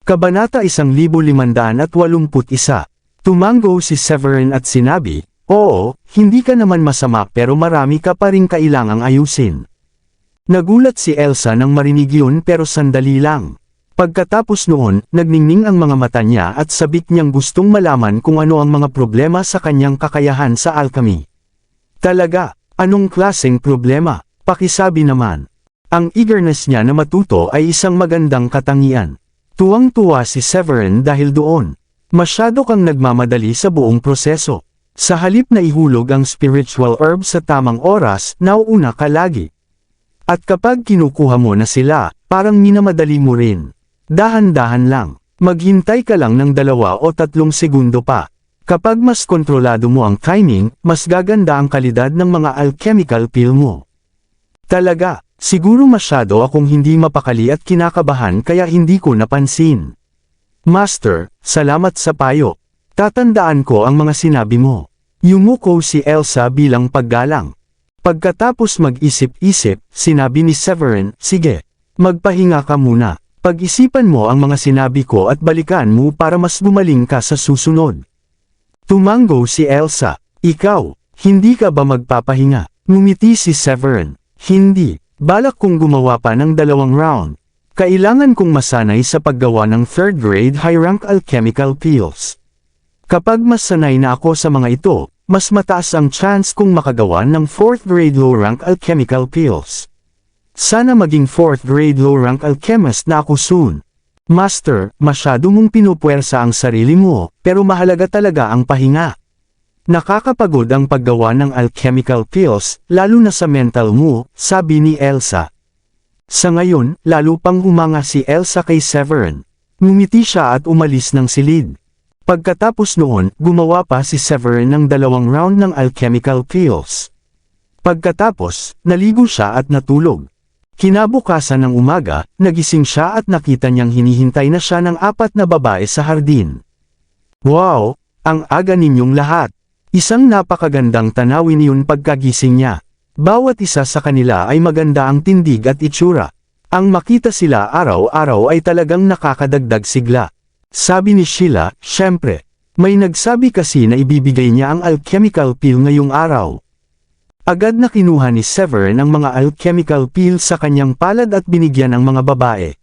Kabanata 1581. Tumango si Severin at sinabi, "Oo, hindi ka naman masama pero marami ka pa ring kailangang ayusin." Nagulat si Elsa nang marinig yun pero sandali lang. Pagkatapos noon, nagningning ang mga mata niya at sabik niyang gustong malaman kung ano ang mga problema sa kanyang kakayahan sa alchemy. Talaga, anong klaseng problema? Pakisabi naman. Ang eagerness niya na matuto ay isang magandang katangian. Tuwang-tuwa si Severin dahil doon. Masyado kang nagmamadali sa buong proseso. Sa halip na ihulog ang spiritual herb sa tamang oras, nauuna ka lagi. At kapag kinukuha mo na sila, parang minamadali mo rin. Dahan-dahan lang. Maghintay ka lang ng 2 o 3 segundo pa. Kapag mas kontrolado mo ang timing, mas gaganda ang kalidad ng mga alchemical peel mo. Talaga, siguro masyado akong hindi mapakali at kinakabahan kaya hindi ko napansin. Master, salamat sa payo. Tatandaan ko ang mga sinabi mo. Yumuko si Elsa bilang paggalang. Pagkatapos mag-isip-isip, sinabi ni Severin, "Sige, magpahinga ka muna. Pag-isipan mo ang mga sinabi ko at balikan mo para mas gumaling ka sa susunod." Tumango si Elsa, "Ikaw, hindi ka ba magpapahinga?" Ngumiti si Severin, "Hindi, balak kong gumawa pa ng 2 round. Kailangan kong masanay sa paggawa ng 3rd grade high-rank alchemical peels. Kapag mas sanay na ako sa mga ito, mas mataas ang chance kong makagawa ng 4th grade low-rank alchemical peels. Sana maging 4th grade low-rank alchemist na ako soon." "Master, masyado mong pinupuwersa ang sarili mo, pero mahalaga talaga ang pahinga. Nakakapagod ang paggawa ng alchemical peels, lalo na sa mental mo," sabi ni Elsa. Sa ngayon, lalo pang humanga si Elsa kay Severin. Ngumiti siya at umalis ng silid. Pagkatapos noon, gumawa pa si Severin ng 2 round ng alchemical peels. Pagkatapos, naligo siya at natulog. Kinabukasan ng umaga, nagising siya at nakita niyang hinihintay na siya ng 4 na babae sa hardin. "Wow, ang aga ninyong lahat." Isang napakagandang tanawin yun pagkagising niya. Bawat isa sa kanila ay maganda ang tindig at itsura. Ang makita sila araw-araw ay talagang nakakadagdag sigla. Sabi ni Sheila, "Syempre, may nagsabi kasi na ibibigay niya ang alchemical peel ngayong araw." Agad na kinuha ni Severin ang mga alchemical peel sa kanyang palad at binigyan ang mga babae.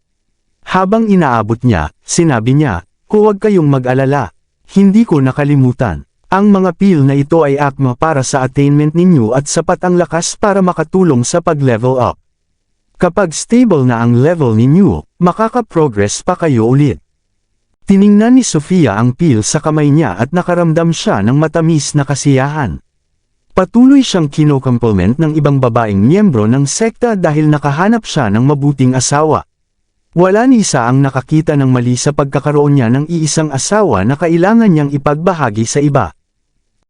Habang inaabot niya, sinabi niya, "Huwag kayong mag-alala. Hindi ko nakalimutan. Ang mga peel na ito ay akma para sa attainment ninyo at sapat ang lakas para makatulong sa pag-level up. Kapag stable na ang level ninyo, makaka-progress pa kayo ulit." Tiningnan ni Sofia ang peel sa kamay niya at nakaramdam siya ng matamis na kasiyahan. Patuloy siyang kino-compliment ng ibang babaeng miyembro ng sekta dahil nakahanap siya ng mabuting asawa. Wala ni isa ang nakakita ng mali sa pagkakaroon niya ng iisang asawa na kailangan niyang ipagbahagi sa iba.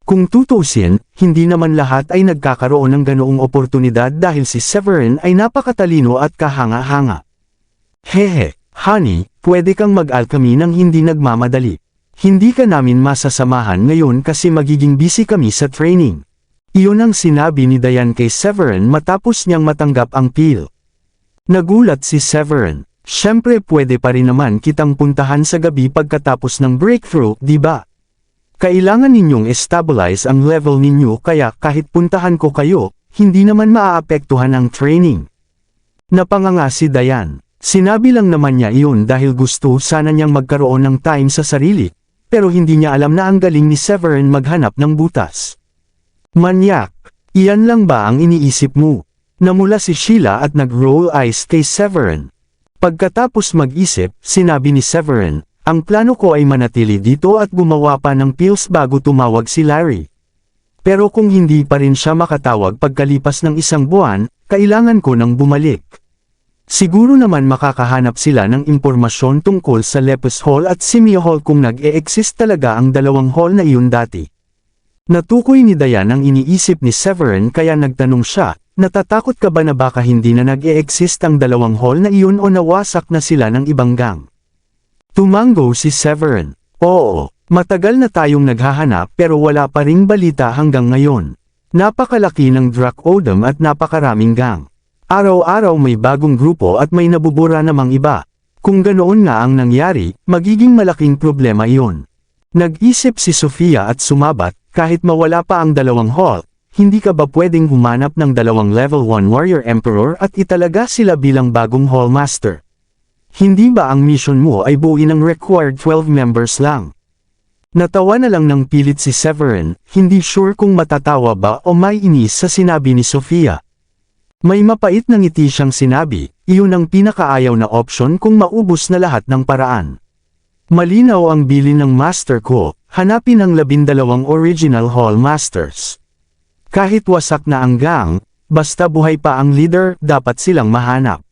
Kung tutusin, hindi naman lahat ay nagkakaroon ng ganoong oportunidad dahil si Severin ay napakatalino at kahanga-hanga. "Hehe, honey, pwede kang mag-alchemy nang hindi nagmamadali. Hindi ka namin masasamahan ngayon kasi magiging busy kami sa training." Iyon ang sinabi ni Diane kay Severin matapos niyang matanggap ang peel. Nagulat si Severin, "Syempre pwede pa rin naman kitang puntahan sa gabi pagkatapos ng breakthrough, di ba? Kailangan ninyong stabilize ang level ninyo kaya kahit puntahan ko kayo, hindi naman maaapektuhan ang training." Napanganga si Diane. Sinabi lang naman niya iyon dahil gusto sana niyang magkaroon ng time sa sarili, pero hindi niya alam na ang galing ni Severin maghanap ng butas. "Manyak, iyan lang ba ang iniisip mo?" Namula si Sheila at nag-roll eyes kay Severin. Pagkatapos mag-isip, sinabi ni Severin, "Ang plano ko ay manatili dito at gumawa pa ng pills bago tumawag si Larry. Pero kung hindi pa rin siya makatawag pagkalipas ng 1 buwan, kailangan ko nang bumalik. Siguro naman makakahanap sila ng impormasyon tungkol sa Lepus Hall at Simia Hall kung nag-e-exist talaga ang 2 hall na iyon dati." Natukoy ni Diane ang iniisip ni Severin kaya nagtanong siya, "Natatakot ka ba na baka hindi na nag-e-exist ang 2 hall na iyon o nawasak na sila ng ibang gang?" Tumango si Severin, "Oo, matagal na tayong naghahanap pero wala pa ring balita hanggang ngayon. Napakalaki ng Drac-Odom at napakaraming gang. Araw-araw may bagong grupo at may nabubura namang iba. Kung ganoon nga ang nangyari, magiging malaking problema iyon. Nag-isip si Sofia at sumabat, kahit mawala pa ang dalawang hall, hindi ka ba pwedeng humanap ng dalawang level 1 warrior emperor at italaga sila bilang bagong hall master? Hindi ba ang mission mo ay buuin ang required 12 members lang? Natawa na lang ng pilit si Severin, hindi sure kung matatawa ba o may inis sa sinabi ni Sofia. May mapait na ngiti siyang sinabi, iyon ang pinakaayaw na option kung maubos na lahat ng paraan. Malinaw ang bilin ng master ko, hanapin ang 12 original hall masters. Kahit wasak na ang gang, basta buhay pa ang leader, dapat silang mahanap.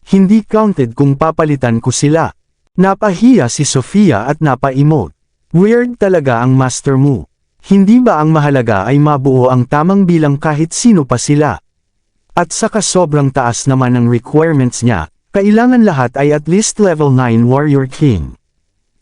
Hindi counted kung papalitan ko sila. Napahiya si Sofia at napa-emote. Weird talaga ang master mo. Hindi ba ang mahalaga ay mabuo ang tamang bilang kahit sino pa sila? At saka sobrang taas naman ang requirements niya, kailangan lahat ay at least level 9 warrior king.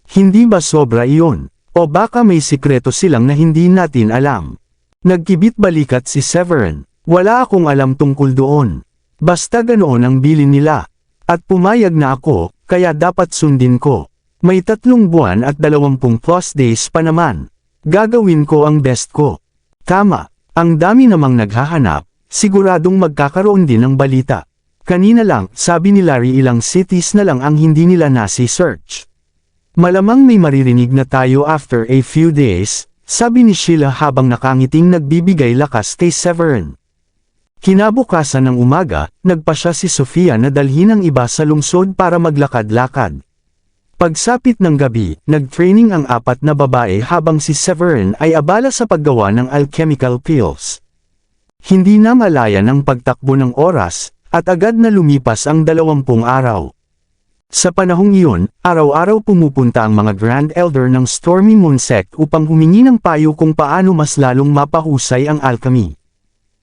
Hindi ba sobra iyon? O baka may sikreto silang na hindi natin alam? Nagkibit balikat si Severin, wala akong alam tungkol doon. Basta ganoon ang bilin nila. At pumayag na ako, kaya dapat sundin ko. May 3 buwan at 20 plus days pa naman. Gagawin ko ang best ko. Tama, ang dami namang naghahanap, siguradong magkakaroon din ng balita. Kanina lang, sabi ni Larry ilang cities na lang ang hindi nila nasi-search. Malamang may maririnig na tayo after a few days, sabi ni Sheila habang nakangiting nagbibigay lakas kay Severin. Kinabukasan ng umaga, nagpasya si Sofia na dalhin ang iba sa lungsod para maglakad-lakad. Pagsapit ng gabi, nag-training ang 4 na babae habang si Severin ay abala sa paggawa ng alchemical pills. Hindi na malaya ng pagtakbo ng oras, at agad na lumipas ang 20 araw. Sa panahong iyon, araw-araw pumupunta ang mga Grand Elder ng Stormy Moon Sect upang humingi ng payo kung paano mas lalong mapahusay ang alchemy.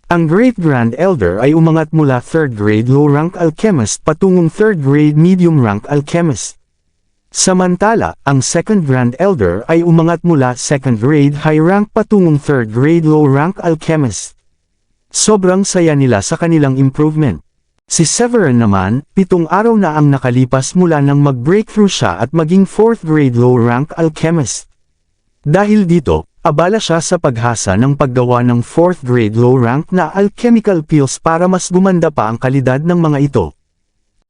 Ang Great Grand Elder ay umangat mula 3rd grade low-rank alchemist patungong 3rd grade medium-rank alchemist. Samantala, ang 2nd Grand Elder ay umangat mula 2nd grade high-rank patungong 3rd grade low-rank alchemist. Sobrang saya nila sa kanilang improvement. Si Severin naman, 7 araw na ang nakalipas mula nang mag-breakthrough siya at maging 4th grade low-rank alchemist. Dahil dito, abala siya sa paghasa ng paggawa ng 4th grade low-rank na alchemical pills para mas gumanda pa ang kalidad ng mga ito.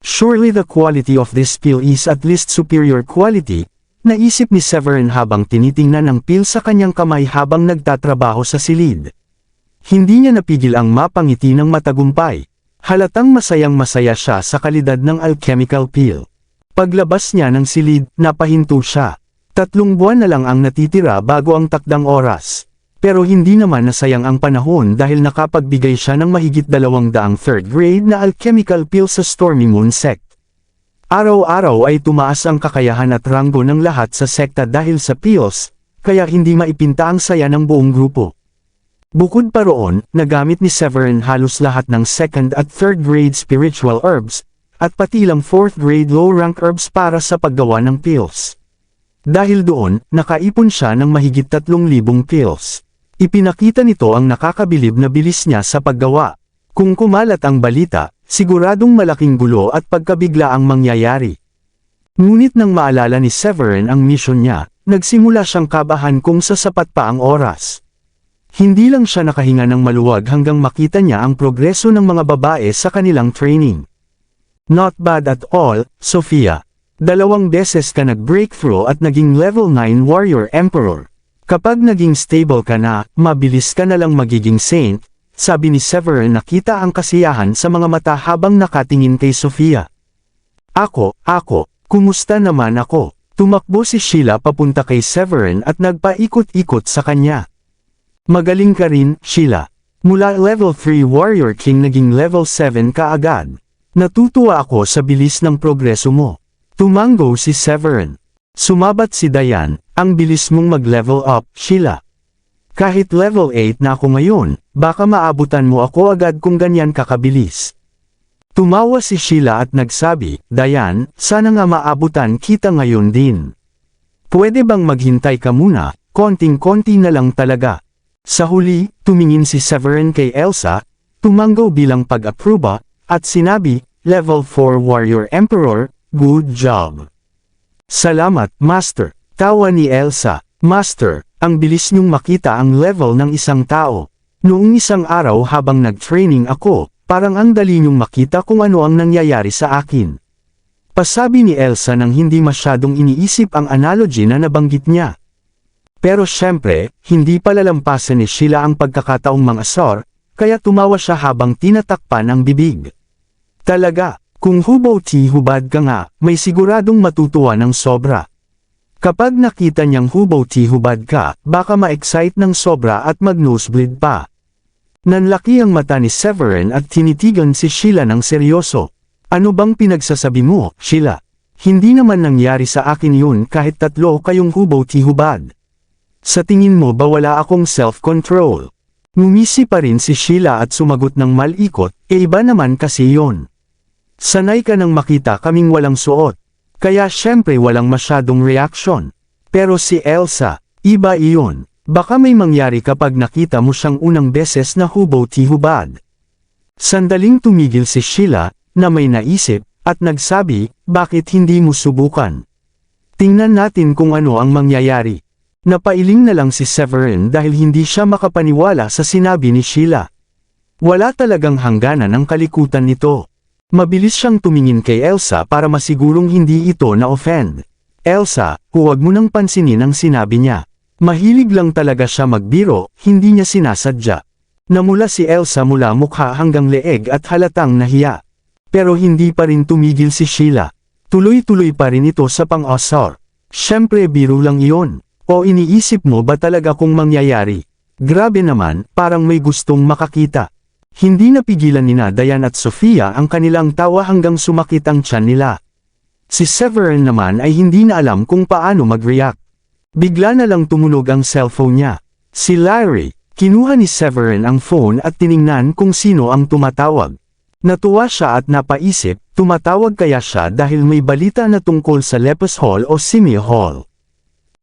Surely the quality of this pill is at least superior quality, naisip ni Severin habang tinitingnan ang pill sa kanyang kamay habang nagtatrabaho sa silid. Hindi niya napigil ang mapangiti ng matagumpay. Halatang masayang-masaya siya sa kalidad ng alchemical pill. Paglabas niya ng silid, napahinto siya. 3 buwan na lang ang natitira bago ang takdang oras. Pero hindi naman nasayang ang panahon dahil nakapagbigay siya ng mahigit 200 3rd grade na alchemical pill sa Stormy Moon Sect. Araw-araw ay tumaas ang kakayahan at ranggo ng lahat sa sekta dahil sa pills, kaya hindi maipinta ang saya ng buong grupo. Bukod pa roon, nagamit ni Severin halos lahat ng 2nd at 3rd grade spiritual herbs, at pati ilang 4th grade low-rank herbs para sa paggawa ng pills. Dahil doon, nakaipon siya ng mahigit 3,000 pills. Ipinakita nito ang nakakabilib na bilis niya sa paggawa. Kung kumalat ang balita, siguradong malaking gulo at pagkabigla ang mangyayari. Ngunit nang maalala ni Severin ang mission niya, nagsimula siyang kabahan kung sasapat pa ang oras. Hindi lang siya nakahinga ng maluwag hanggang makita niya ang progreso ng mga babae sa kanilang training. Not bad at all, Sofia. 2 beses ka nag-breakthrough at naging level 9 warrior emperor. Kapag naging stable ka na, mabilis ka na lang magiging saint, sabi ni Severin nakita ang kasiyahan sa mga mata habang nakatingin kay Sofia. Ako, kumusta naman ako? Tumakbo si Sheila papunta kay Severin at nagpaikot-ikot sa kanya. Magaling ka rin, Sheila. Mula level 3 warrior king naging level 7 ka agad. Natutuwa ako sa bilis ng progreso mo. Tumango si Severin. Sumabat si Diane, ang bilis mong mag-level up, Sheila. Kahit level 8 na ako ngayon, baka maabutan mo ako agad kung ganyan kakabilis. Tumawa si Sheila at nagsabi, Diane, sana nga maabutan kita ngayon din. Pwede bang maghintay ka muna, konting-konti na lang talaga. Sa huli, tumingin si Severin kay Elsa, tumango bilang pag-aproba, at sinabi, level 4 warrior emperor, good job. Salamat, Master. Tawa ni Elsa. Master, ang bilis niyong makita ang level ng isang tao. Noong isang araw habang nag-training ako, parang ang dali niyong makita kung ano ang nangyayari sa akin. Pasabi ni Elsa nang hindi masyadong iniisip ang analogy na nabanggit niya. Pero syempre, hindi palalampasan ni Sheila ang pagkakataong mangasar, kaya tumawa siya habang tinatakpan ang bibig. Talaga, kung hubad ka nga, may siguradong matutuwa ng sobra. Kapag nakita niyang hubad ka, baka ma-excite ng sobra at mag-nosebleed pa. Nanlaki ang mata ni Severin at tinitigan si Sheila ng seryoso. Ano bang pinagsasabi mo, Sheila? Hindi naman nangyari sa akin yun kahit tatlo kayong hubad. Sa tingin mo ba wala akong self-control? Ngumisi pa rin si Sheila at sumagot ng malikot, iba naman kasi yon. Sanay ka nang makita kaming walang suot. Kaya syempre walang masyadong reaction. Pero si Elsa, iba iyon. Baka may mangyari kapag nakita mo siyang unang beses na hubad. Sandaling tumigil si Sheila, na may naisip, at nagsabi, bakit hindi mo subukan? Tingnan natin kung ano ang mangyayari. Napailing na lang si Severin dahil hindi siya makapaniwala sa sinabi ni Sheila. Wala talagang hangganan ang kalikutan nito. Mabilis siyang tumingin kay Elsa para masigurong hindi ito na-offend. Elsa, huwag mo nang pansinin ang sinabi niya. Mahilig lang talaga siya magbiro, hindi niya sinasadya. Namula si Elsa mula mukha hanggang leeg at halatang nahiya. Pero hindi pa rin tumigil si Sheila. Tuloy-tuloy pa rin ito sa pang-asar. Siyempre biro lang iyon. O iniisip mo ba talaga kung mangyayari? Grabe naman, parang may gustong makakita. Hindi napigilan nina Diane at Sofia ang kanilang tawa hanggang sumakit ang tiyan nila. Si Severin naman ay hindi na alam kung paano mag-react. Bigla na lang tumunog ang cellphone niya. Si Larry, kinuha ni Severin ang phone at tiningnan kung sino ang tumatawag. Natuwa siya at napaisip, tumatawag kaya siya dahil may balita na tungkol sa Lepus Hall o Simi Hall.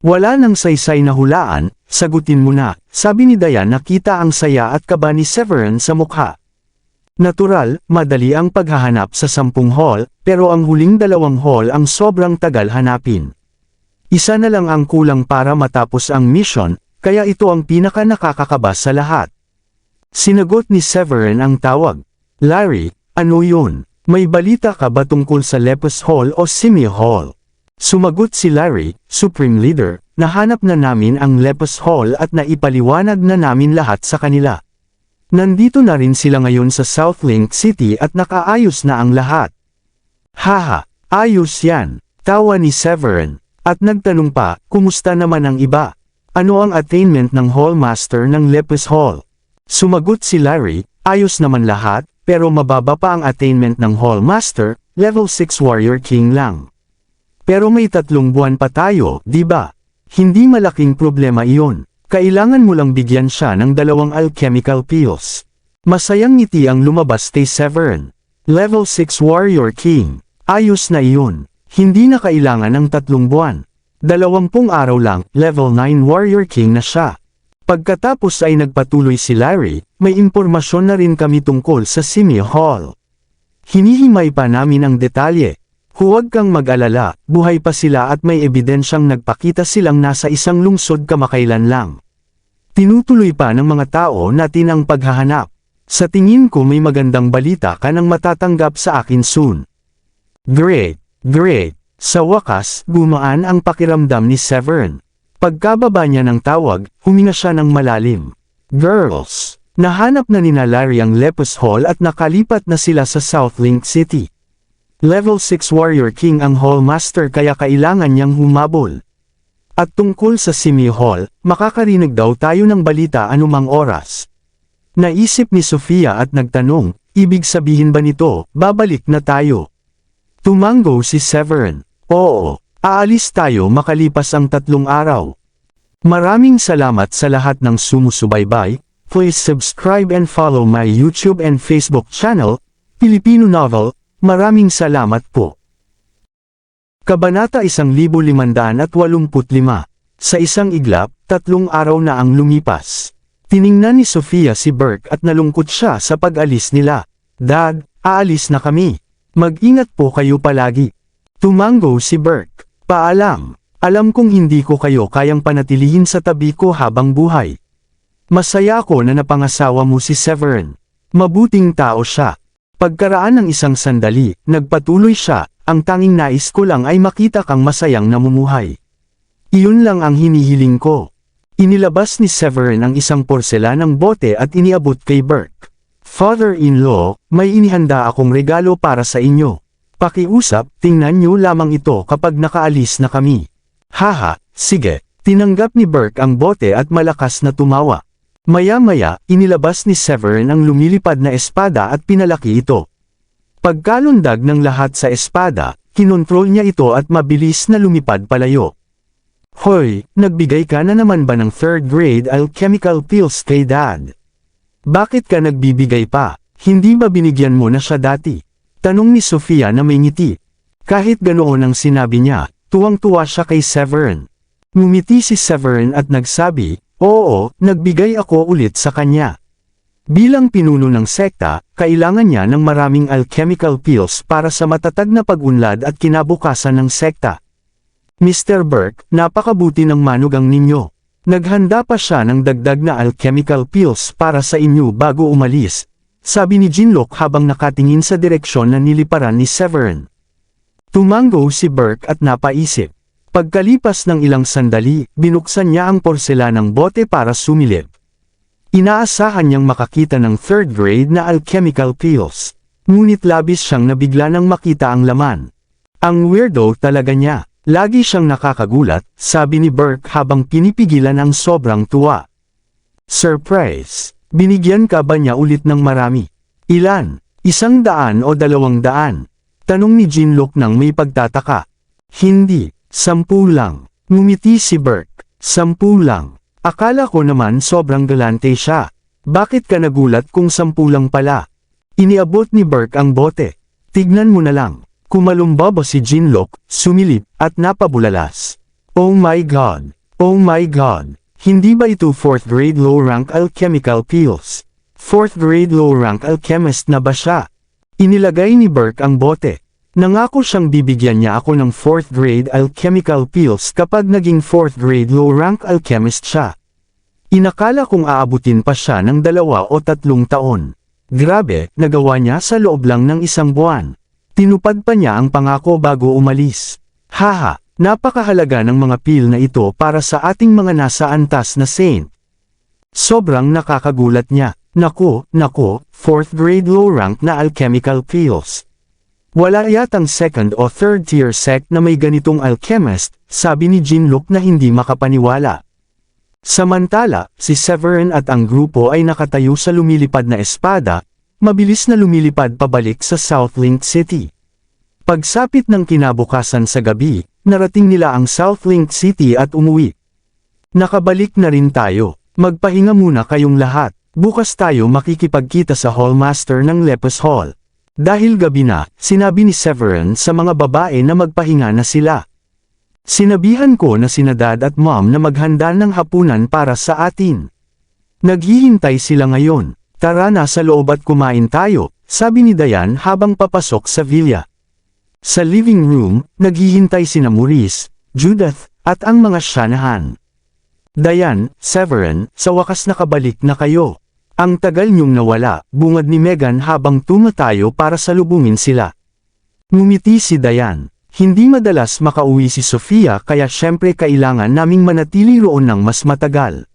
Wala nang saysay na hulaan, sagutin mo na, sabi ni Diane nakita ang saya at kaba ni Severin sa mukha. Natural, madali ang paghahanap sa 10 hall, pero ang huling 2 hall ang sobrang tagal hanapin. Isa na lang ang kulang para matapos ang mission, kaya ito ang pinaka nakakakaba sa lahat. Sinagot ni Severin ang tawag. Larry, ano yun? May balita ka ba tungkol sa Lepus Hall o Simi Hall? Sumagot si Larry, Supreme Leader, nahanap na namin ang Lepus Hall at naipaliwanag na namin lahat sa kanila. Nandito na rin sila ngayon sa Southlink City at nakaayos na ang lahat. Haha, ayos yan, tawa ni Severin, at nagtanong pa, kumusta naman ang iba? Ano ang attainment ng Hallmaster ng Lepus Hall? Sumagot si Larry, ayos naman lahat, pero mababa pa ang attainment ng Hallmaster, level 6 Warrior King lang. Pero may 3 buwan pa tayo, di ba? Hindi malaking problema iyon. Kailangan mo lang bigyan siya ng 2 alchemical pills. Masayang ngiti ang lumabas kay Severin. Level 6 Warrior King. Ayos na iyon. Hindi na kailangan ng 3 buwan. 20 araw lang, level 9 Warrior King na siya. Pagkatapos ay nagpatuloy si Larry, may impormasyon na rin kami tungkol sa Simi Hall. Hinihimay pa namin ang detalye. Huwag kang mag-alala, buhay pa sila at may ebidensyang nagpakita silang nasa isang lungsod kamakailan lang. Tinutuloy pa ng mga tao natin ang paghahanap. Sa tingin ko may magandang balita ka nang matatanggap sa akin soon. Great, great. Sa wakas, gumaan ang pakiramdam ni Severin. Pagkababa niya ng tawag, huminga siya ng malalim. Girls, nahanap na ni Larry ang Lepus Hall at nakalipat na sila sa Southlink City. Level 6 Warrior King ang Hallmaster kaya kailangan niyang humabol. At tungkol sa Simi Hall, makakarinig daw tayo ng balita anumang oras. Naisip ni Sofia at nagtanong, ibig sabihin ba nito, babalik na tayo? Tumango si Severin. Oo, aalis tayo makalipas ang 3 araw. Maraming salamat sa lahat ng sumusubaybay. Please subscribe and follow my YouTube and Facebook channel, Filipino Novel. Maraming salamat po. Kabanata 1585. Sa isang iglap, 3 araw na ang lumipas. Tiningnan ni Sofia si Burke at nalungkot siya sa pag-alis nila. Dad, aalis na kami. Mag-ingat po kayo palagi. Tumango si Burke. Paalam. Alam kong hindi ko kayo kayang panatilihin sa tabi ko habang buhay. Masaya ako na napangasawa mo si Severin. Mabuting tao siya. Pagkaraan ng isang sandali, nagpatuloy siya, ang tanging nais ko lang ay makita kang masayang namumuhay. Iyon lang ang hinihiling ko. Inilabas ni Severin ang isang porselanang bote at iniabot kay Burke. Father-in-law, may inihanda akong regalo para sa inyo. Pakiusap, tingnan niyo lamang ito kapag nakaalis na kami. Haha, sige. Tinanggap ni Burke ang bote at malakas na tumawa. Maya-maya, inilabas ni Severin ang lumilipad na espada at pinalaki ito. Pagkalundag ng lahat sa espada, kinontrol niya ito at mabilis na lumipad palayo. Hoy, nagbigay ka na naman ba ng third grade alchemical pills kay Dad? Bakit ka nagbibigay pa? Hindi ba binigyan mo na siya dati? Tanong ni Sofia na may ngiti. Kahit ganoon ang sinabi niya, tuwang-tuwa siya kay Severin. Ngumiti si Severin at nagsabi, oo, nagbigay ako ulit sa kanya. Bilang pinuno ng sekta, kailangan niya ng maraming alchemical pills para sa matatag na pag-unlad at kinabukasan ng sekta. Mr. Burke, napakabuti ng manugang ninyo. Naghanda pa siya ng dagdag na alchemical pills para sa inyo bago umalis, sabi ni Jinlock habang nakatingin sa direksyon na niliparan ni Severin. Tumango si Burke at napaisip. Pagkalipas ng ilang sandali, binuksan niya ang porselanang bote para sumilip. Inaasahan niyang makakita ng third grade na alchemical pills. Ngunit labis siyang nabigla nang makita ang laman. Ang weirdo talaga niya. Lagi siyang nakakagulat, sabi ni Burke habang pinipigilan ang sobrang tuwa. Surprise! Binigyan ka ba niya ulit ng marami? Ilan? 100 o 200? Tanong ni Jinlock nang may pagtataka. Hindi. 10 lang. Ngumiti si Burke. 10 lang. Akala ko naman sobrang galante siya. Bakit ka nagulat kung 10 lang pala? Iniabot ni Burke ang bote. Tignan mo na lang. Kumalumbaba si Jinlock, sumilip, at napabulalas. Oh my God! Oh my God! Hindi ba ito 4th grade low-rank alchemical pills? 4th grade low-rank alchemist na ba siya? Inilagay ni Burke ang bote. Nangako siyang bibigyan niya ako ng 4th grade alchemical pills kapag naging 4th grade low-rank alchemist siya. Inakala kong aabutin pa siya ng 2 o 3 taon. Grabe, nagawa niya sa loob lang ng 1 buwan. Tinupad pa niya ang pangako bago umalis. Haha, napakahalaga ng mga pil na ito para sa ating mga nasa antas na saint. Sobrang nakakagulat niya. Naku, 4th grade low-rank na alchemical pills. Wala yatang 2nd o 3rd tier sect na may ganitong alchemist, sabi ni Jinlock na hindi makapaniwala. Samantala, si Severin at ang grupo ay nakatayo sa lumilipad na espada, mabilis na lumilipad pabalik sa Southlink City. Pagsapit ng kinabukasan sa gabi, narating nila ang Southlink City at umuwi. Nakabalik na rin tayo. Magpahinga muna kayong lahat. Bukas tayo makikipagkita sa Hallmaster ng Lepus Hall. Dahil gabi na, sinabi ni Severin sa mga babae na magpahinga na sila. Sinabihan ko na sina Dad at Mom na maghanda ng hapunan para sa atin. Naghihintay sila ngayon. Tara na sa loob at kumain tayo, sabi ni Diane habang papasok sa villa. Sa living room, naghihintay sina Maurice, Judith, at ang mga Shanahan. Diane, Severin, sa wakas nakabalik na kayo. Ang tagal niyong nawala, bungad ni Megan habang tumatayo para salubungin sila. Ngumiti si Diane. Hindi madalas makauwi si Sofia kaya syempre kailangan naming manatili roon ng mas matagal.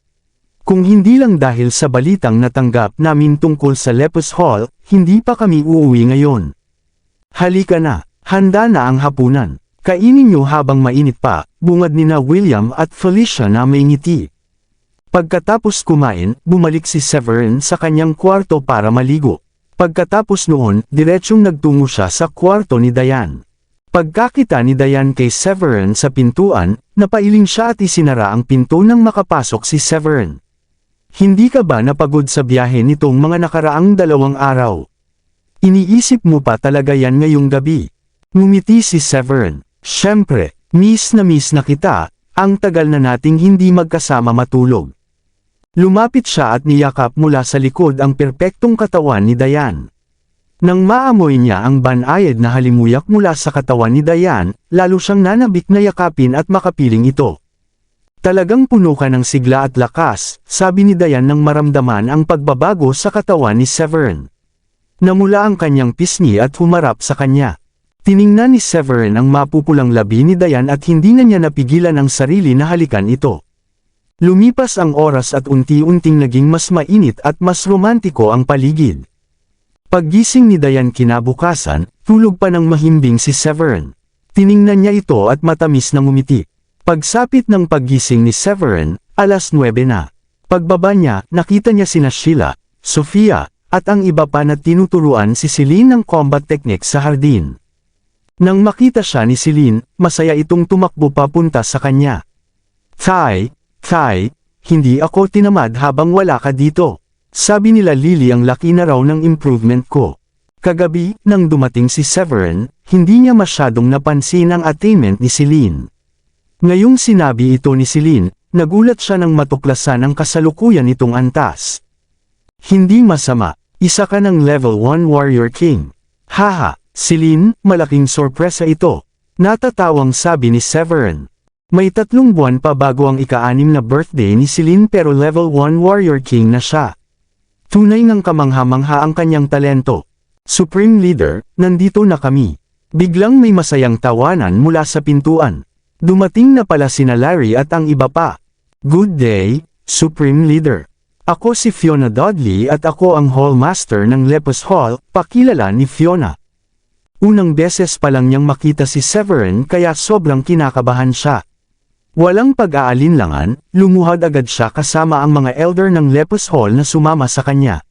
Kung hindi lang dahil sa balitang natanggap namin tungkol sa Lepus Hall, hindi pa kami uuwi ngayon. Halika na, handa na ang hapunan. Kainin niyo habang mainit pa, bungad ni na William at Felicia na may ngiti. Pagkatapos kumain, bumalik si Severin sa kanyang kwarto para maligo. Pagkatapos noon, diretsyong nagtungo siya sa kwarto ni Diane. Pagkakita ni Diane kay Severin sa pintuan, napailing siya at isinara ang pinto nang makapasok si Severin. Hindi ka ba napagod sa biyahe nitong mga nakaraang 2 araw? Iniisip mo pa talaga yan ngayong gabi? Ngumiti si Severin. Syempre, miss na kita, ang tagal na nating hindi magkasama matulog. Lumapit siya at niyakap mula sa likod ang perpektong katawan ni Diane. Nang maamoy niya ang banayad na halimuyak mula sa katawan ni Diane, lalo siyang nanabik na yakapin at makapiling ito. Talagang puno ka ng sigla at lakas, sabi ni Diane nang maramdaman ang pagbabago sa katawan ni Severin. Namula ang kanyang pisngi at humarap sa kanya. Tiningnan ni Severin ang mapupulang labi ni Diane at hindi na niya napigilan ang sarili na halikan ito. Lumipas ang oras at unti-unting naging mas mainit at mas romantiko ang paligid. Paggising ni Diane kinabukasan, tulog pa ng mahimbing si Severin. Tiningnan niya ito at matamis na ngumiti. Pagsapit ng paggising ni Severin, 9:00 na. Pagbaba niya, nakita niya sina Sheila, Sofia, at ang iba pa na tinuturuan si Celine ng combat technique sa hardin. Nang makita siya ni Celine, masaya itong tumakbo papunta sa kanya. Kai, hindi ako tinamad habang wala ka dito. Sabi nila Lily ang laki na raw ng improvement ko. Kagabi, nang dumating si Severin, hindi niya masyadong napansin ang attainment ni Celine. Ngayong sinabi ito ni Celine, nagulat siya nang matuklasan ang kasalukuyan nitong antas. Hindi masama, isa ka ng level 1 warrior king. Haha, Celine, malaking sorpresa ito. Natatawang sabi ni Severin. May 3 buwan pa bago ang ika-6 na birthday ni Celine pero level 1 warrior king na siya. Tunay ng kamangha-mangha ang kanyang talento. Supreme Leader, nandito na kami. Biglang may masayang tawanan mula sa pintuan. Dumating na pala sina Larry at ang iba pa. Good day, Supreme Leader. Ako si Fiona Dudley at ako ang Hall Master ng Lepus Hall, pakilala ni Fiona. Unang beses pa lang niyang makita si Severin kaya sobrang kinakabahan siya. Walang pag-aalinlangan, lumuhad agad siya kasama ang mga elder ng Lepus Hall na sumama sa kanya.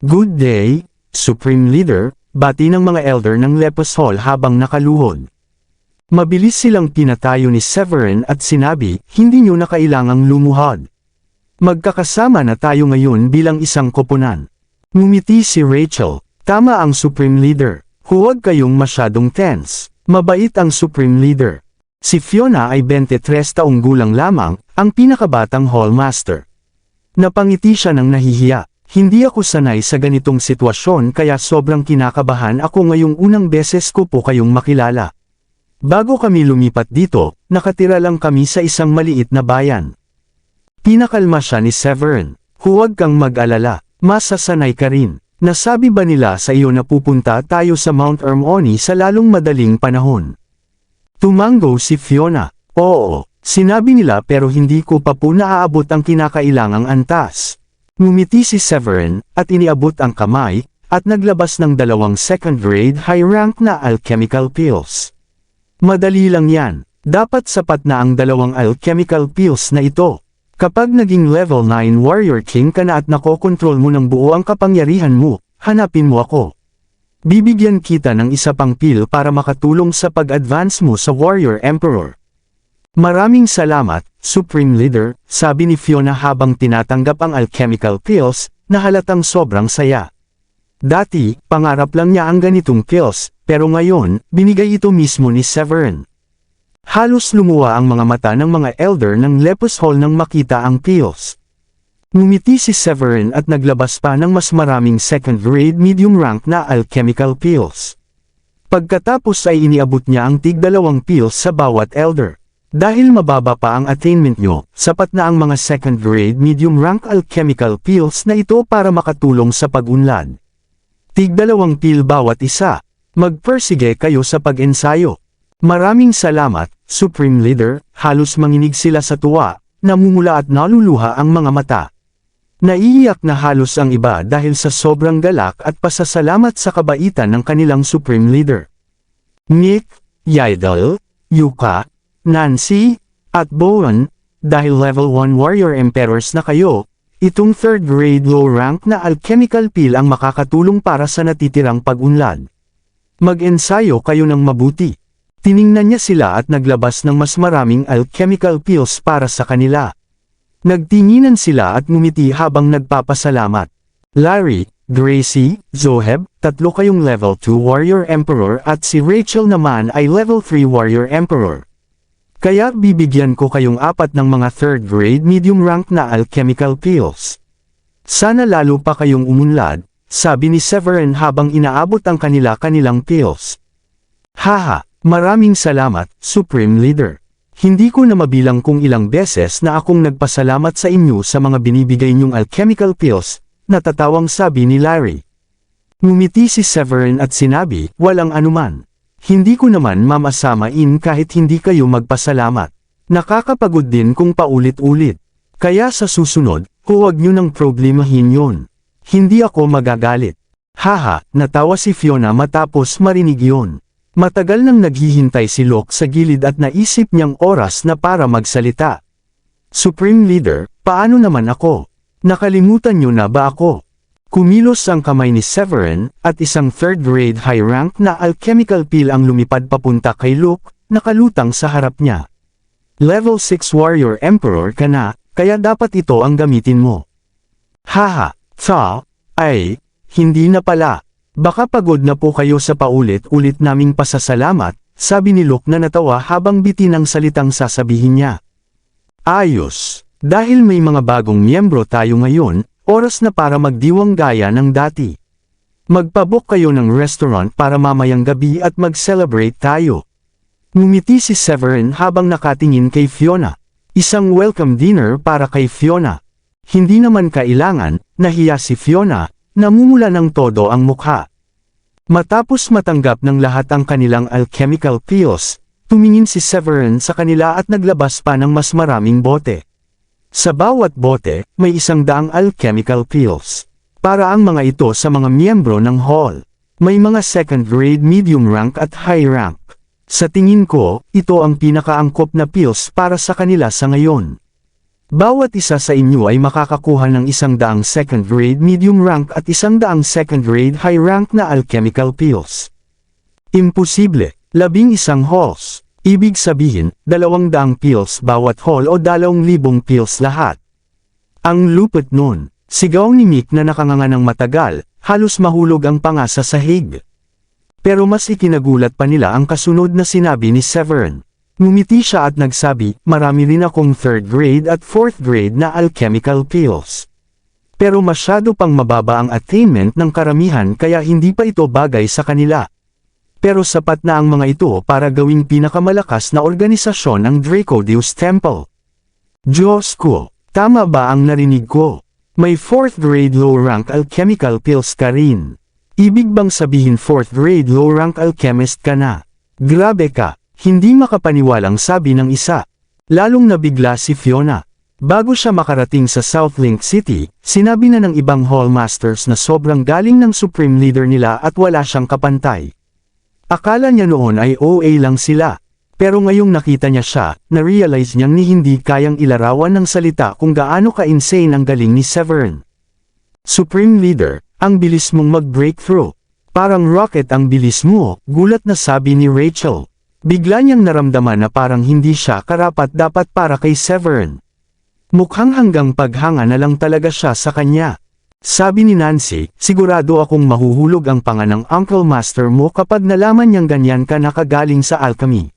Good day, Supreme Leader, bati ng mga elder ng Lepus Hall habang nakaluhod. Mabilis silang pinatayo ni Severin at sinabi, hindi niyo na kailangang lumuhad. Magkakasama na tayo ngayon bilang isang koponan. Ngumiti si Rachel, tama ang Supreme Leader, huwag kayong masyadong tense, mabait ang Supreme Leader. Si Fiona ay 23 taong gulang lamang, ang pinakabatang Hall Master. Napangiti siya ng nahihiya. Hindi ako sanay sa ganitong sitwasyon kaya sobrang kinakabahan ako ngayong unang beses ko po kayong makilala. Bago kami lumipat dito, nakatira lang kami sa isang maliit na bayan. Pinakalma siya ni Severin. Huwag kang mag-alala, masasanay ka rin. Nasabi ba nila sa iyo na pupunta tayo sa Mount Ermoni sa lalong madaling panahon? Tumango si Fiona. Oo, sinabi nila pero hindi ko pa po naaabot ang kinakailangang antas. Ngumiti si Severin, at iniabot ang kamay, at naglabas ng 2 second-grade high-rank na alchemical pills. Madali lang yan, dapat sapat na ang 2 alchemical pills na ito. Kapag naging level 9 warrior king ka na at nakokontrol mo ng buo ang kapangyarihan mo, hanapin mo ako. Bibigyan kita ng isa pang pill para makatulong sa pag-advance mo sa Warrior Emperor. Maraming salamat, Supreme Leader, sabi ni Fiona habang tinatanggap ang alchemical pills, na halatang sobrang saya. Dati, pangarap lang niya ang ganitong pills, pero ngayon, binigay ito mismo ni Severin. Halos lumuwa ang mga mata ng mga elder ng Lepus Hall nang makita ang pills. Ngumiti si Severin at naglabas pa ng mas maraming second-grade medium rank na alchemical pills. Pagkatapos ay iniabot niya ang tig-2 pills sa bawat elder. Dahil mababa pa ang attainment nyo, sapat na ang mga second-grade medium rank alchemical pills na ito para makatulong sa pag-unlad. Tig-2 pill bawat isa. Magpersige kayo sa pag-ensayo. Maraming salamat, Supreme Leader, halos manginig sila sa tuwa, namumula at naluluha ang mga mata. Naiiyak na halos ang iba dahil sa sobrang galak at pasasalamat sa kabaitan ng kanilang Supreme Leader. Nick, Yaidel, Yuka, Nancy, at Bowen, dahil level 1 Warrior Emperors na kayo, itong 3rd grade low rank na alchemical pill ang makakatulong para sa natitirang pag-unlad. Mag-ensayo kayo ng mabuti. Tiningnan niya sila at naglabas ng mas maraming alchemical pills para sa kanila. Nagtinginan sila at ngumiti habang nagpapasalamat. Larry, Gracie, Zoheb, 3 kayong level 2 Warrior Emperor at si Rachel naman ay level 3 Warrior Emperor. Kaya bibigyan ko kayong 4 ng mga 3rd grade medium rank na alchemical pills. Sana lalo pa kayong umunlad, sabi ni Severin habang inaabot ang kanilang pills. Haha, maraming salamat, Supreme Leader. Hindi ko na mabilang kung ilang beses na akong nagpasalamat sa inyo sa mga binibigay niyong alchemical pills, natatawang sabi ni Larry. Ngumiti si Severin at sinabi, walang anuman. Hindi ko naman mamasamain kahit hindi kayo magpasalamat. Nakakapagod din kung paulit-ulit. Kaya sa susunod, huwag niyo nang problemahin yun. Hindi ako magagalit. Haha, natawa si Fiona matapos marinig yun. Matagal nang naghihintay si Locke sa gilid at naisip niyang oras na para magsalita. Supreme Leader, paano naman ako? Nakalimutan niyo na ba ako? Kumilos ang kamay ni Severin, at isang third-grade high-rank na alchemical pill ang lumipad papunta kay Locke, nakalutang sa harap niya. Level 6 Warrior Emperor ka na, kaya dapat ito ang gamitin mo. Haha, hindi na pala. Baka pagod na po kayo sa paulit-ulit naming pasasalamat, sabi ni Locke na natawa habang bitin ang salitang sasabihin niya. Ayos, dahil may mga bagong miyembro tayo ngayon, oras na para magdiwang gaya ng dati. Magpabook kayo ng restaurant para mamayang gabi at mag-celebrate tayo. Ngumiti si Severin habang nakatingin kay Fiona. Isang welcome dinner para kay Fiona. Hindi naman kailangan, nahiya si Fiona, namumula ng todo ang mukha. Matapos matanggap ng lahat ang kanilang alchemical pills, tumingin si Severin sa kanila at naglabas pa ng mas maraming bote. Sa bawat bote, may 100 alchemical pills. Para ang mga ito sa mga miyembro ng hall. May mga second grade medium rank at high rank. Sa tingin ko, ito ang pinakaangkop na pills para sa kanila sa ngayon. Bawat isa sa inyo ay makakakuha ng 100 second grade medium rank at 100 second grade high rank na alchemical pills. Imposible, 11 halls. Ibig sabihin, 200 pills bawat hall o 2,000 pills lahat. Ang lupit nun, sigaw ni Mick na nakanganga ng matagal, halos mahulog ang panga sa sahig. Pero mas ikinagulat pa nila ang kasunod na sinabi ni Severin. Ngumiti siya at nagsabi, marami rin akong 3rd grade at 4th grade na alchemical pills. Pero masyado pang mababa ang attainment ng karamihan kaya hindi pa ito bagay sa kanila. Pero sapat na ang mga ito para gawing pinakamalakas na organisasyon ng Dracodeus Temple. Diyos ko, tama ba ang narinig ko? May 4th grade low rank alchemical pills ka rin. Ibig bang sabihin 4th grade low rank alchemist ka na? Grabe ka! Hindi makapaniwalang sabi ng isa. Lalong nabigla si Fiona. Bago siya makarating sa Southlink City, sinabi na ng ibang hallmasters na sobrang galing ng Supreme Leader nila at wala siyang kapantay. Akala niya noon ay OA lang sila. Pero ngayong nakita niya siya, na-realize niyang ni hindi kayang ilarawan ng salita kung gaano ka-insane ang galing ni Severin. Supreme Leader, ang bilis mong mag-breakthrough. Parang rocket ang bilis mo, gulat na sabi ni Rachel. Bigla niyang naramdaman na parang hindi siya karapat-dapat para kay Severin. Mukhang hanggang paghanga na lang talaga siya sa kanya. Sabi ni Nancy, sigurado akong mahuhulog ang panga ng Uncle Master mo kapag nalaman niyang ganyan ka nakagaling sa alchemy.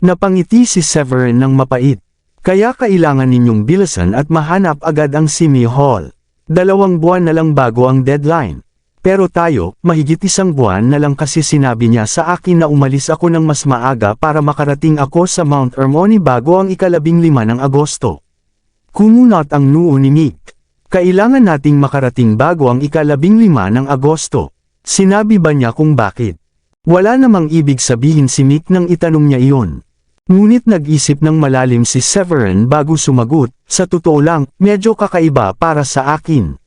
Napangiti si Severin ng mapait. Kaya kailangan ninyong bilisan at mahanap agad ang Simi Hall. 2 buwan na lang bago ang deadline. Pero tayo, mahigit 1 buwan na lang kasi sinabi niya sa akin na umalis ako ng mas maaga para makarating ako sa Mount Hermione bago ang ika-15 ng Agosto. Kumunot ang noo ni Mick. Kailangan nating makarating bago ang ika-15 ng Agosto. Sinabi ba niya kung bakit? Wala namang ibig sabihin si Mick nang itanong niya iyon. Ngunit nag-isip ng malalim si Severin bago sumagot, sa totoo lang, medyo kakaiba para sa akin.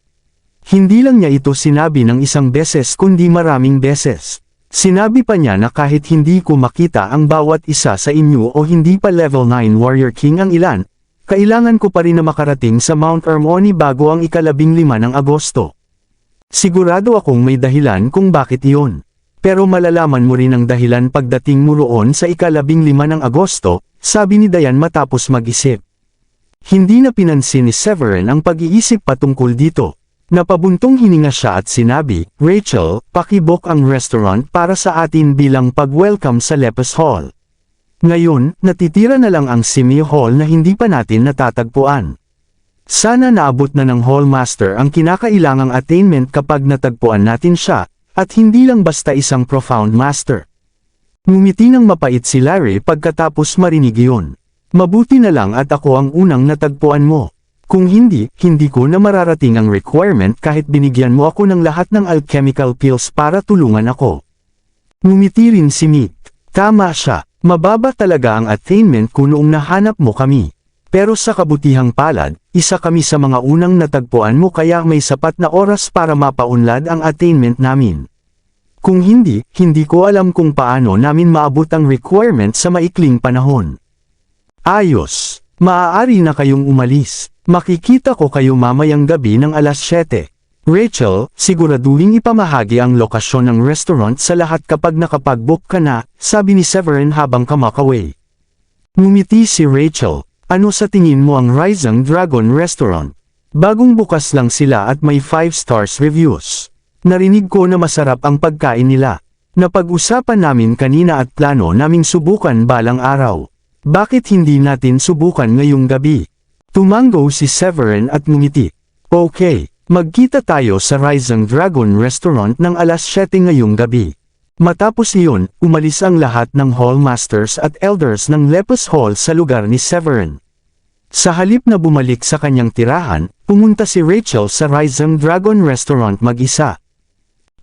Hindi lang niya ito sinabi ng 1 beses kundi maraming beses. Sinabi pa niya na kahit hindi ko makita ang bawat isa sa inyo o hindi pa level 9 Warrior King ang ilan, kailangan ko pa rin na makarating sa Mount Hermione bago ang ika-15 ng Agosto. Sigurado akong may dahilan kung bakit iyon. Pero malalaman mo rin ang dahilan pagdating mo roon sa ika-15 ng Agosto, sabi ni Diane matapos mag-isip. Hindi na pinansin ni Severin ang pag-iisip patungkol dito. Napabuntong hininga siya at sinabi, Rachel, pakibook ang restaurant para sa atin bilang pag-welcome sa Lepus Hall. Ngayon, natitira na lang ang Simi Hall na hindi pa natin natatagpuan. Sana naabot na ng Hallmaster ang kinakailangang attainment kapag natagpuan natin siya, at hindi lang basta isang profound master. Ngumiti ng mapait si Larry pagkatapos marinig iyon. Mabuti na lang at ako ang unang natagpuan mo. Kung hindi ko na mararating ang requirement kahit binigyan mo ako ng lahat ng alchemical pills para tulungan ako. Ngumiti rin si Meek. Tama siya, mababa talaga ang attainment ko noong nahanap mo kami. Pero sa kabutihang palad, isa kami sa mga unang natagpuan mo kaya may sapat na oras para mapaunlad ang attainment namin. Kung hindi ko alam kung paano namin maabot ang requirement sa maikling panahon. Ayos, maaari na kayong umalis. Makikita ko kayo mamayang gabi ng alas 7. Rachel, siguraduhin ipamahagi ang lokasyon ng restaurant sa lahat kapag nakapag-book ka na, sabi ni Severin habang kamakaway. Ngumiti si Rachel. Ano sa tingin mo ang Rising Dragon Restaurant? Bagong bukas lang sila at may 5 stars reviews. Narinig ko na masarap ang pagkain nila. Napag-usapan namin kanina at plano naming subukan balang araw. Bakit hindi natin subukan ngayong gabi? Tumango si Severin at ngumiti. Okay, magkita tayo sa Rising Dragon Restaurant ng alas 7 ngayong gabi. Matapos iyon, umalis ang lahat ng Hallmasters at Elders ng Lepus Hall sa lugar ni Severin. Sa halip na bumalik sa kanyang tirahan, pumunta si Rachel sa Rising Dragon Restaurant mag-isa.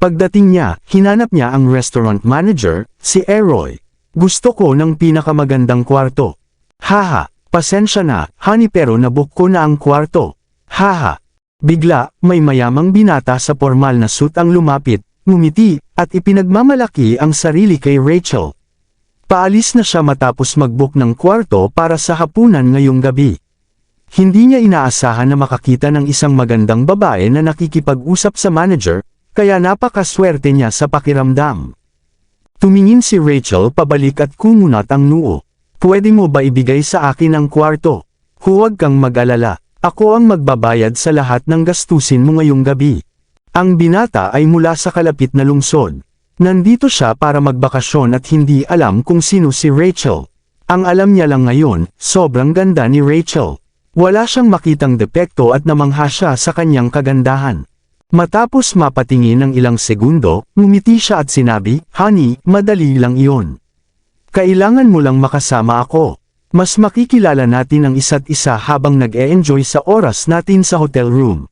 Pagdating niya, hinanap niya ang restaurant manager, si Eroy. Gusto ko ng pinakamagandang kwarto. Haha, pasensya na, honey pero nabook ko na ang kwarto. Haha. Bigla, may mayamang binata sa formal na suit ang lumapit, ngumiti, at ipinagmamalaki ang sarili kay Rachel. Paalis na siya matapos mag-book ng kwarto para sa hapunan ngayong gabi. Hindi niya inaasahan na makakita ng isang magandang babae na nakikipag-usap sa manager, kaya napakaswerte niya sa pakiramdam. Tumingin si Rachel pabalik at kumunat ang noo. Pwede mo ba ibigay sa akin ang kwarto? Huwag kang mag-alala, ako ang magbabayad sa lahat ng gastusin mo ngayong gabi. Ang binata ay mula sa kalapit na lungsod. Nandito siya para magbakasyon at hindi alam kung sino si Rachel. Ang alam niya lang ngayon, sobrang ganda ni Rachel. Wala siyang makitang depekto at namangha siya sa kanyang kagandahan. Matapos mapatingin ng ilang segundo, ngumiti siya at sinabi, "Honey, madali lang iyon. Kailangan mo lang makasama ako. Mas makikilala natin ang isa't isa habang nag-e-enjoy sa oras natin sa hotel room.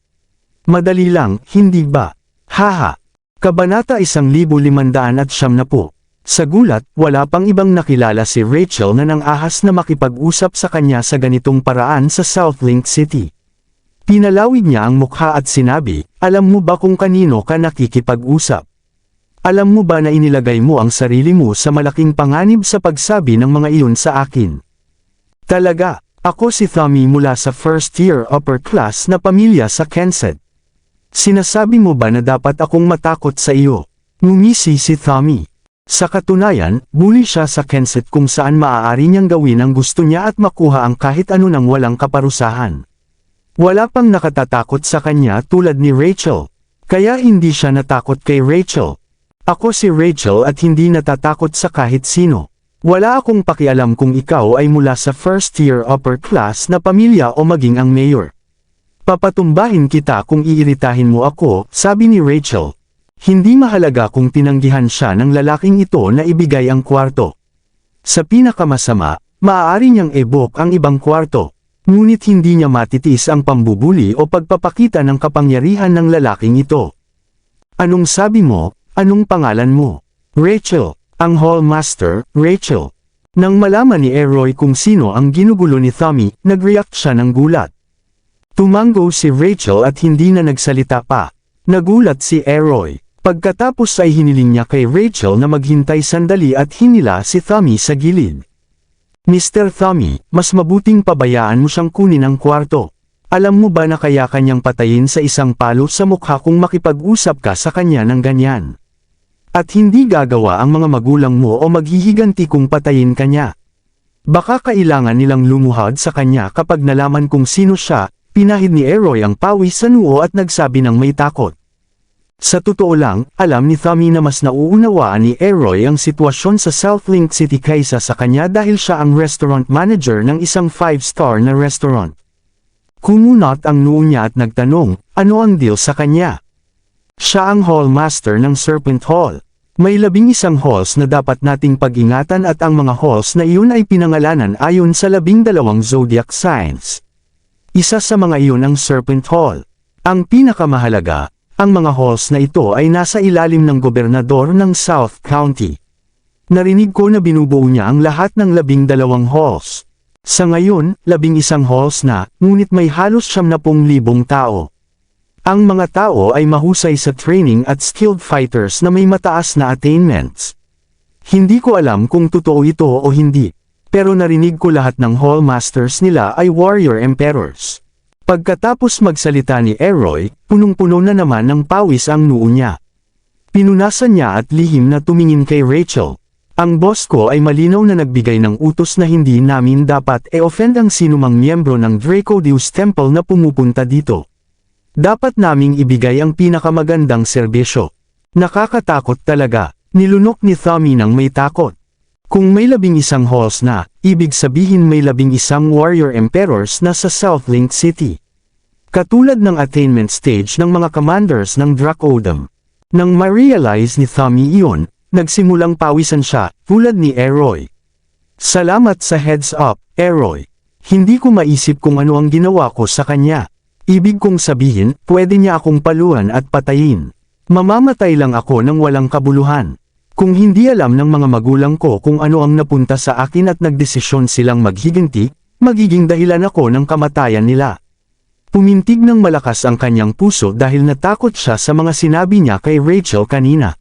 Madali lang, hindi ba? Haha." Kabanata 1570. Sa gulat, wala pang ibang nakilala si Rachel na nang-ahas na makipag-usap sa kanya sa ganitong paraan sa Southlink City. Pinalawig niya ang mukha at sinabi, "Alam mo ba kung kanino ka nakikipag-usap? Alam mo ba na inilagay mo ang sarili mo sa malaking panganib sa pagsabi ng mga iyon sa akin? Talaga, ako si Tommy mula sa first year upper class na pamilya sa Kensett. Sinasabi mo ba na dapat akong matakot sa iyo?" Ngumisi si Tommy. Sa katunayan, bully siya sa Kensett kung saan maaari niyang gawin ang gusto niya at makuha ang kahit ano nang walang kaparusahan. Wala pang nakatatakot sa kanya tulad ni Rachel. Kaya hindi siya natakot kay Rachel. Ako si Rachel at hindi natatakot sa kahit sino. Wala akong pakialam kung ikaw ay mula sa first year upper class na pamilya o maging ang mayor. Papatumbahin kita kung iiritahin mo ako, sabi ni Rachel. Hindi mahalaga kung tinanggihan siya ng lalaking ito na ibigay ang kwarto. Sa pinakamasama, maaari niyang i-book ang ibang kwarto. Ngunit hindi niya matitiis ang pambubuli o pagpapakita ng kapangyarihan ng lalaking ito. Anong sabi mo? Anong pangalan mo? Rachel, ang Hallmaster, Rachel. Nang malaman ni Eroy kung sino ang ginugulo ni Tommy, nag-react siya ng gulat. Tumango si Rachel at hindi na nagsalita pa. Nagulat si Eroy. Pagkatapos ay hiniling niya kay Rachel na maghintay sandali at hinila si Tommy sa gilid. "Mr. Tommy, mas mabuting pabayaan mo siyang kunin ang kwarto. Alam mo ba na kaya kanyang patayin sa isang palo sa mukha kung makipag-usap ka sa kanya ng ganyan? At hindi gagawa ang mga magulang mo o maghihiganti kung patayin kanya. Baka kailangan nilang lumuhad sa kanya kapag nalaman kung sino siya." Pinahid ni Eroy ang pawis sa noo at nagsabi ng may takot. Sa totoo lang, alam ni Tommy na mas nauunawaan ni Eroy ang sitwasyon sa Southlink City kaysa sa kanya dahil siya ang restaurant manager ng isang 5-star na restaurant. Kumunot ang noo niya at nagtanong, ano ang deal sa kanya? Siya ang Hallmaster ng Serpent Hall. May 11 halls na dapat nating pag-ingatan at ang mga halls na iyon ay pinangalanan ayon sa 12 zodiac signs. Isa sa mga iyon ang Serpent Hall. Ang pinakamahalaga, ang mga halls na ito ay nasa ilalim ng gobernador ng South County. Narinig ko na binubuo niya ang lahat ng 12 halls. Sa ngayon, 11 halls na, ngunit may halos 70,000 tao. Ang mga tao ay mahusay sa training at skilled fighters na may mataas na attainments. Hindi ko alam kung totoo ito o hindi, pero narinig ko lahat ng Hallmasters nila ay warrior emperors. Pagkatapos magsalita ni Eroy, punong-puno na naman ng pawis ang noo niya. Pinunasan niya at lihim na tumingin kay Rachel. Ang boss ko ay malinaw na nagbigay ng utos na hindi namin dapat e-offend ang sinumang miyembro ng Draco Deus Temple na pumupunta dito. Dapat naming ibigay ang pinakamagandang serbisyo. Nakakatakot talaga, nilunok ni Tommy nang may takot. Kung may 11 halls na, ibig sabihin may 11 warrior emperors na sa Southlink City. Katulad ng attainment stage ng mga commanders ng Dracodom. Nang ma-realize ni Tommy iyon, nagsimulang pawisan siya, tulad ni Eroy. Salamat sa heads up, Eroy. Hindi ko maisip kung ano ang ginawa ko sa kanya. Ibig kong sabihin, pwede niya akong paluan at patayin. Mamamatay lang ako ng walang kabuluhan. Kung hindi alam ng mga magulang ko kung ano ang napunta sa akin at nagdesisyon silang maghiganti, magiging dahilan ako ng kamatayan nila. Pumintig ng malakas ang kanyang puso dahil natakot siya sa mga sinabi niya kay Rachel kanina.